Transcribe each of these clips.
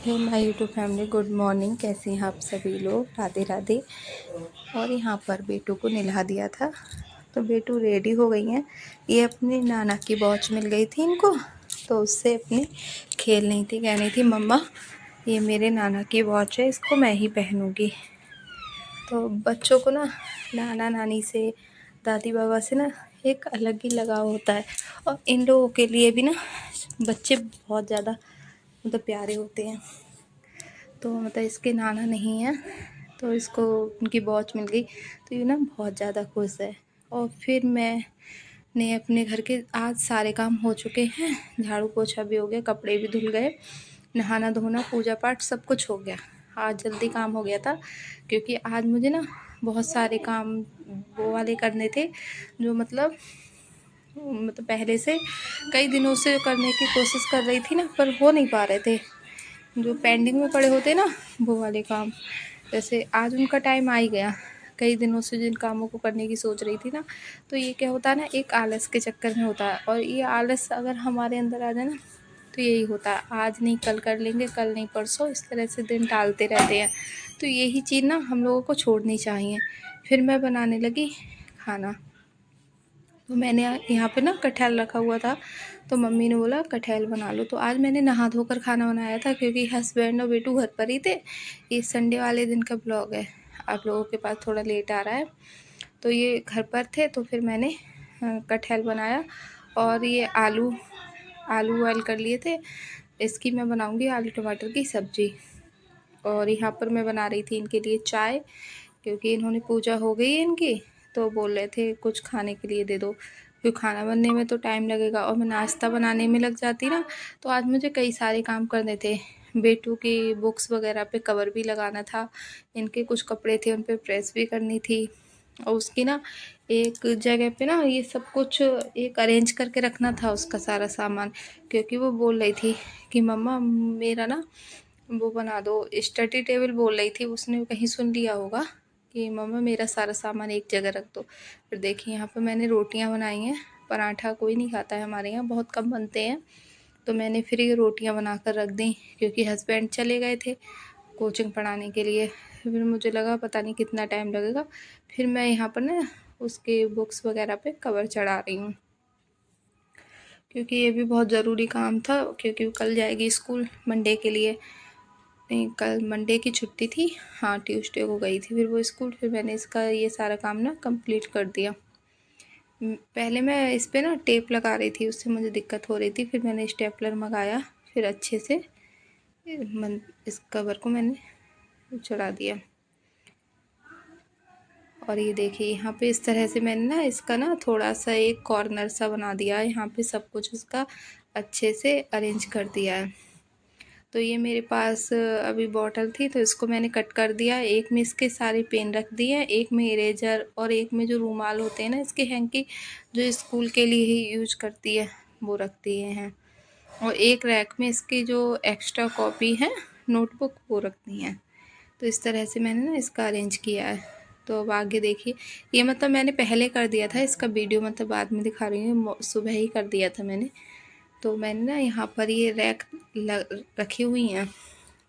Hey my YouTube family, good morning. कैसे हैं आप सभी लोग? राधे राधे। और यहाँ पर बेटू को नहला दिया था तो बेटू रेडी हो गई हैं। ये अपनी नाना की वॉच मिल गई थी इनको, तो उससे अपनी खेल रही थी। कह रही थी मम्मा ये मेरे नाना की वॉच है, इसको मैं ही पहनूँगी। तो बच्चों को ना नाना नानी से, दादी बाबा से ना एक अलग ही लगाव होता है। और इन लोगों के लिए भी ना बच्चे बहुत ज़्यादा प्यारे होते हैं। तो इसके नाना नहीं है, तो इसको उनकी वॉच मिल गई तो ये ना बहुत ज़्यादा खुश है। और फिर मैंने अपने घर के आज सारे काम हो चुके हैं। झाड़ू पोछा भी हो गया, कपड़े भी धुल गए, नहाना धोना पूजा पाठ सब कुछ हो गया। आज जल्दी काम हो गया था क्योंकि आज मुझे ना बहुत सारे काम वो वाले करने थे जो पहले से कई दिनों से करने की कोशिश कर रही थी ना, पर हो नहीं पा रहे थे। जो पेंडिंग में पड़े होते ना वो वाले काम, जैसे आज उनका टाइम आ ही गया। कई दिनों से जिन कामों को करने की सोच रही थी ना, तो ये क्या होता है ना, एक आलस के चक्कर में होता है। और ये आलस अगर हमारे अंदर आ जाए ना तो यही होता है, आज नहीं कल कर लेंगे, कल नहीं परसों, इस तरह से दिन टालते रहते हैं। तो यही चीज़ ना हम लोगों को छोड़नी चाहिए। फिर मैं बनाने लगी खाना। तो मैंने यहाँ पे ना कटहल रखा हुआ था, तो मम्मी ने बोला कटहल बना लो। तो आज मैंने नहा धोकर खाना बनाया था क्योंकि हस्बैंड और बेटू घर पर ही थे। ये संडे वाले दिन का ब्लॉग है, आप लोगों के पास थोड़ा लेट आ रहा है। तो ये घर पर थे तो फिर मैंने कटहल बनाया। और ये आलू आलू बॉयल कर लिए थे, इसकी मैं बनाऊँगी आलू टमाटर की सब्ज़ी। और यहाँ पर मैं बना रही थी इनके लिए चाय, क्योंकि इन्होंने पूजा हो गई है इनकी, तो बोल रहे थे कुछ खाने के लिए दे दो, क्योंकि खाना बनने में तो टाइम लगेगा और मैं नाश्ता बनाने में लग जाती ना। तो आज मुझे कई सारे काम करने थे। बेटू की बुक्स वगैरह पे कवर भी लगाना था, इनके कुछ कपड़े थे उन पे प्रेस भी करनी थी। और उसकी ना एक जगह पे ना ये सब कुछ एक अरेंज करके रखना था, उसका सारा सामान। क्योंकि वो बोल रही थी कि मम्मा मेरा ना वो बना दो, स्टडी टेबल बोल रही थी। उसने कहीं सुन लिया होगा कि मम्मा मेरा सारा सामान एक जगह रख दो। फिर देखिए यहाँ पे मैंने रोटियाँ बनाई हैं। पराठा कोई नहीं खाता है हमारे यहाँ, बहुत कम बनते हैं। तो मैंने फिर ये रोटियाँ बना कर रख दी क्योंकि हस्बैंड चले गए थे कोचिंग पढ़ाने के लिए। फिर मुझे लगा पता नहीं कितना टाइम लगेगा। फिर मैं यहाँ पर ना उसके बुक्स वगैरह पे कवर चढ़ा रही हूँ, क्योंकि ये भी बहुत ज़रूरी काम था। क्योंकि कल जाएगी स्कूल मंडे के लिए। नहीं, कल मंडे की छुट्टी थी, हाँ ट्यूसडे को गई थी फिर वो स्कूल। फिर मैंने इसका ये सारा काम ना कंप्लीट कर दिया। पहले मैं इस पे ना टेप लगा रही थी, उससे मुझे दिक्कत हो रही थी। फिर मैंने स्टेपलर मंगाया, फिर अच्छे से इस कवर को मैंने चढ़ा दिया। और ये देखिए यहाँ पे इस तरह से मैंने ना इसका ना थोड़ा सा एक कॉर्नर सा बना दिया है। यहाँ पे सब कुछ उसका अच्छे से अरेंज कर दिया है। तो ये मेरे पास अभी बॉटल थी तो इसको मैंने कट कर दिया। एक में इसके सारे पेन रख दिए, एक में इरेजर, और एक में जो रूमाल होते हैं ना इसके हैंकी, जो स्कूल के लिए ही यूज करती है, वो रख दिए हैं। और एक रैक में इसकी जो एक्स्ट्रा कॉपी है नोटबुक, वो रख दी हैं। तो इस तरह से मैंने ना इसका अरेंज किया है। तो अब आगे देखिए, ये मैंने पहले कर दिया था, इसका वीडियो बाद में दिखा रही हूँ। सुबह ही कर दिया था मैंने। तो मैंने ना यहाँ पर ये रैक रखी हुई हैं,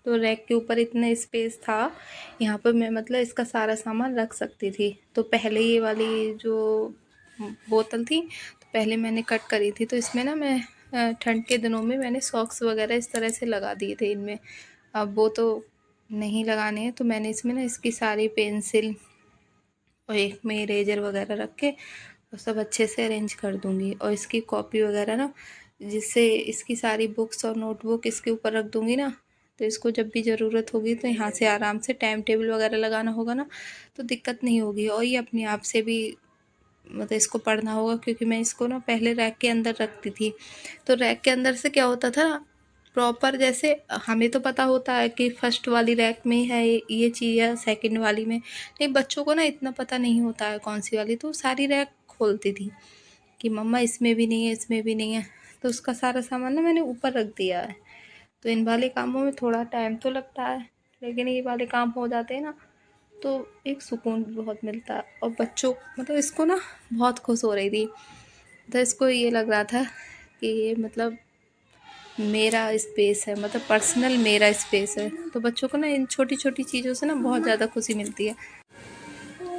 तो रैक के ऊपर इतना स्पेस था, यहाँ पर मैं इसका सारा सामान रख सकती थी। तो पहले ये वाली जो बोतल थी तो पहले मैंने कट करी थी। तो इसमें ना मैं ठंड के दिनों में मैंने सॉक्स वगैरह इस तरह से लगा दिए थे इनमें। अब वो तो नहीं लगाने हैं, तो मैंने इसमें ना इसकी सारी पेंसिल और एक में इरेजर वगैरह रख के और सब अच्छे से अरेंज कर दूँगी। और इसकी कॉपी वगैरह ना, जिससे इसकी सारी बुक्स और नोटबुक इसके ऊपर रख दूँगी ना, तो इसको जब भी ज़रूरत होगी तो यहाँ से आराम से टाइम टेबल वगैरह लगाना होगा ना, तो दिक्कत नहीं होगी। और ये अपने आप से भी इसको पढ़ना होगा, क्योंकि मैं इसको ना पहले रैक के अंदर रखती थी। तो रैक के अंदर से क्या होता था, प्रॉपर जैसे हमें तो पता होता है कि फर्स्ट वाली रैक में है ये चीज़ है, सेकंड वाली में नहीं। बच्चों को ना इतना पता नहीं होता है कौन सी वाली, तो सारी रैक खोलती थी कि मम्मा इसमें भी नहीं है, इसमें भी नहीं है। तो उसका सारा सामान ना मैंने ऊपर रख दिया है। तो इन वाले कामों में थोड़ा टाइम तो लगता है, लेकिन ये वाले काम हो जाते हैं ना तो एक सुकून भी बहुत मिलता है। और बच्चों इसको ना बहुत खुश हो रही थी। तो इसको ये लग रहा था कि ये मेरा स्पेस है, मतलब पर्सनल मेरा स्पेस है। तो बच्चों को ना इन छोटी छोटी चीज़ों से ना बहुत ज़्यादा खुशी मिलती है।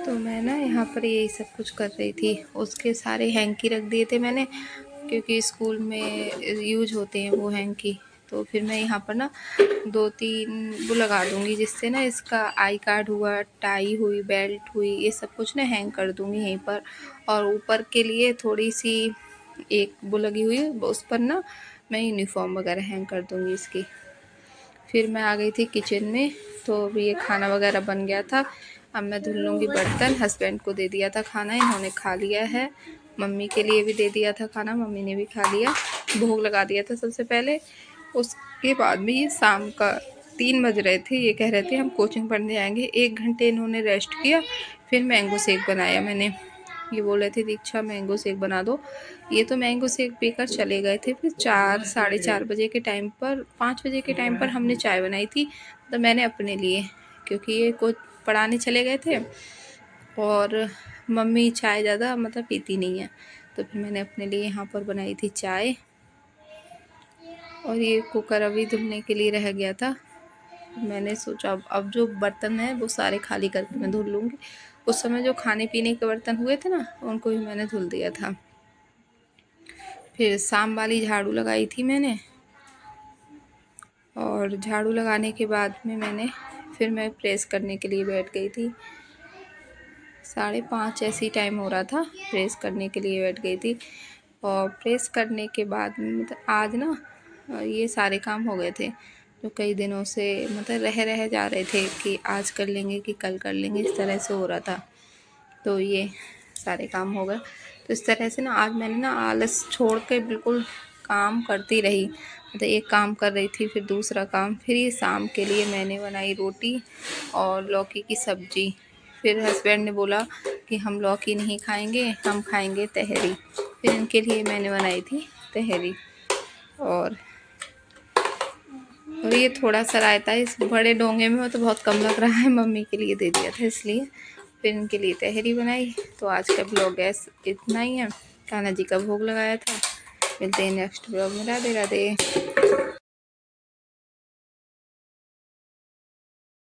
तो मैं ना यहाँ पर यही सब कुछ कर रही थी। उसके सारे हैंकी रख दिए थे मैंने, क्योंकि स्कूल में यूज होते हैं वो हैंकी। तो फिर मैं यहाँ पर ना 2-3 वो लगा दूँगी, जिससे ना इसका आई कार्ड हुआ, टाई हुई, बेल्ट हुई, ये सब कुछ ना हैंग कर दूँगी यहीं पर। और ऊपर के लिए थोड़ी सी एक वो लगी हुई है, उस पर ना मैं यूनिफॉर्म वगैरह हैंग कर दूँगी इसकी। फिर मैं आ गई थी किचन में। तो अभी ये खाना वगैरह बन गया था। अब मैं धुल लूँगी बर्तन। हस्बैंड को दे दिया था खाना, इन्होंने खा लिया है। मम्मी के लिए भी दे दिया था खाना, मम्मी ने भी खा लिया। भोग लगा दिया था सबसे पहले। उसके बाद में ये शाम का 3 बज रहे थे, ये कह रहे थे हम कोचिंग पढ़ने जाएंगे। 1 घंटे इन्होंने रेस्ट किया, फिर मैंगो शेक बनाया मैंने। ये बोल रहे थे दीक्षा मैंगो शेक बना दो। ये तो मैंगो शेक पीकर चले गए थे। फिर 4 साढ़े 4 बजे के टाइम पर, 5 बजे के टाइम पर हमने चाय बनाई थी। तो मैंने अपने लिए, क्योंकि ये कुछ पढ़ाने चले गए थे और मम्मी चाय ज़्यादा मतलब पीती नहीं है, तो फिर मैंने अपने लिए यहाँ पर बनाई थी चाय। और ये कुकर अभी धुलने के लिए रह गया था। मैंने सोचा अब जो बर्तन हैं वो सारे खाली करके मैं धुल लूँगी। उस समय जो खाने पीने के बर्तन हुए थे ना, उनको भी मैंने धुल दिया था। फिर शाम वाली झाड़ू लगाई थी मैंने, और झाड़ू लगाने के बाद में फिर मैं प्रेस करने के लिए बैठ गई थी। 5:30 ऐसी टाइम हो रहा था, प्रेस करने के लिए बैठ गई थी। और प्रेस करने के बाद मतलब आज ना ये सारे काम हो गए थे जो कई दिनों से मतलब रह जा रहे थे कि आज कर लेंगे कि कल कर लेंगे, इस तरह से हो रहा था। तो ये सारे काम हो गए। तो इस तरह से ना आज मैंने ना आलस छोड़ के बिल्कुल काम करती रही। मतलब एक काम कर रही थी, फिर दूसरा काम। फिर ये शाम के लिए मैंने बनाई रोटी और लौकी की सब्ज़ी। फिर हस्बैंड ने बोला कि हम लौकी नहीं खाएंगे, हम खाएंगे तहरी। फिर इनके लिए मैंने बनाई थी तहरी। और ये थोड़ा सा रायता इस बड़े डोंगे में हो तो बहुत कम लग रहा है, मम्मी के लिए दे दिया था इसलिए। फिर इनके लिए तहरी बनाई। तो आज का ब्लॉग गैस इतना ही है। कान्हा जी का भोग लगाया था। मिलते हैं नेक्स्ट ब्लॉग में। राधे राधे।